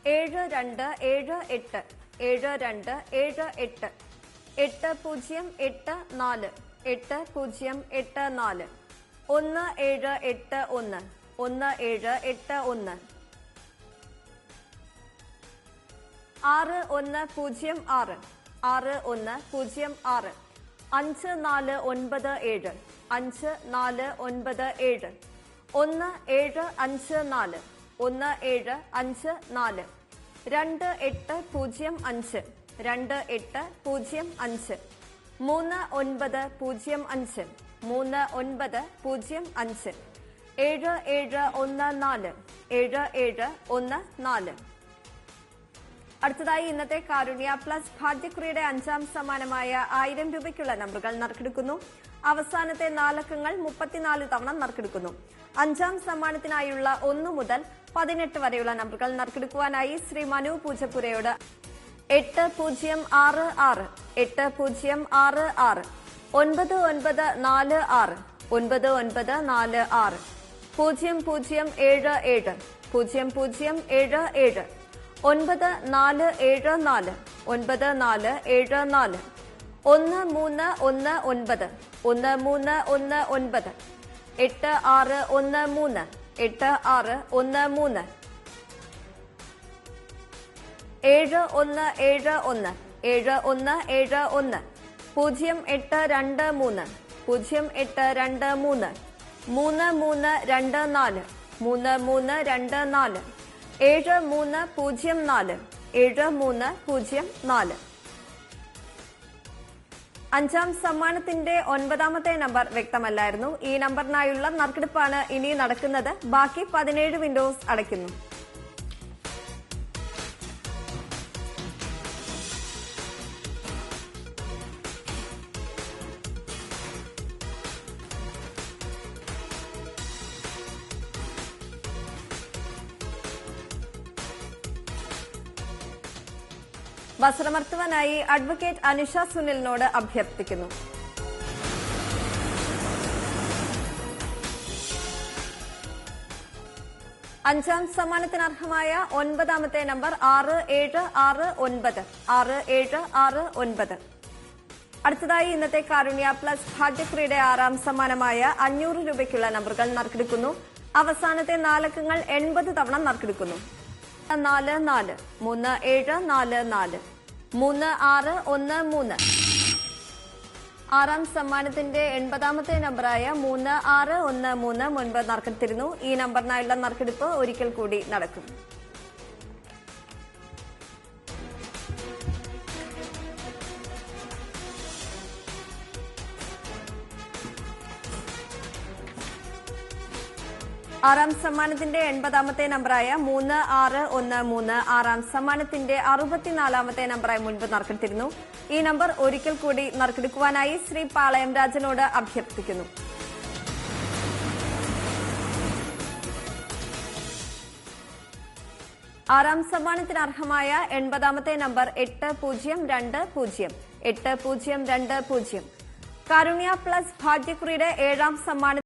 7278 7278 8084 8084 1781 1781 6106 6106 5497 5497 1754 1754 2805 2805 3905 3905 7714 7714 അടുത്തതായി ഇന്നത്തെ കാരുണ്യ പ്ലസ് ഭാഗ്യക്കുറിയുടെ 5ാം സമ്മാനമായ 1000 രൂപയ്ക്കുള്ള നമ്പറുകൾ നറുക്കെടുക്കുന്നു. അവസാനത്തെ 4 അക്കങ്ങൾ 34 തവണ നറുക്കെടുക്കുന്നു. 5ാം സമ്മാനത്തിനായുള്ള 1 മുതൽ 18 വരെയുള്ള നമ്പറുകൾ നറുക്കെടുക്കുവാനായി ശ്രീ മനു പൂജപ്പുരയോട് 8066 8066 9946 9946 0077 0077 9474 9474 1319 1319 8613 8613 7171 7171 0823 0823 3324 3324 7304 7304 5ാം സമ്മാനത്തിന്റെ 9ാമത്തെ നമ്പർ വ്യക്തമല്ലായിരുന്നു. ഈ നമ്പറിനായുള്ള നറുക്കെടുപ്പാണ് ഇനി നടക്കുന്നത്. ബാക്കി 17 വിൻഡോസ് അടയ്ക്കുന്നു. വസ്ത്രമർത്തുവാനായി അഡ്വക്കേറ്റ് അനുഷ സുനിലിനോട് അഭ്യർത്ഥിക്കുന്നു. അഞ്ചാം സമ്മാനത്തിന് അർഹമായ 9ാമത്തെ നമ്പർ 6769 6769. അടുത്തതായി ഇന്നത്തെ കാരുണ്യ പ്ലസ് ഭാഗ്യക്കുറിയുടെ 6ാം സമ്മാനമായ 500 രൂപയ്ക്കുള്ള നമ്പറുകൾ നറുക്കെടുക്കുന്നു. അവസാനത്തെ 4 അക്കങ്ങൾ 80 തവണ നറുക്കെടുക്കുന്നു. 44 3744 3613. 6ാം സമ്മാനത്തിന്റെ 80ാമത്തെ നമ്പറായ 3613 മുൻപ് നറുക്കെടുത്തിരുന്നു. ഈ നമ്പറിനായുള്ള നറുക്കെടുപ്പ് ഒരിക്കൽ കൂടി നടക്കും. ആറാം സമ്മാനത്തിന്റെ 80ാമത്തെ നമ്പറായ 3613 6ാം സമ്മാനത്തിന്റെ 64ാമത്തെ നമ്പറായി മുൻപ് നറുക്കെടുത്തിരുന്നു. ഈ നമ്പർ ഒരിക്കൽ കൂടി നറുക്കെടുക്കുവാനായി ശ്രീ പാളയം രാജനോട് അഭ്യർത്ഥിക്കുന്നു. ആറാം സമ്മാനത്തിന് അർഹമായ 80ാമത്തെ നമ്പർ 8020 8020. കാരുണ്യ പ്ലസ് ഭാഗ്യക്കുറിയുടെ 7ാം സമ്മാനം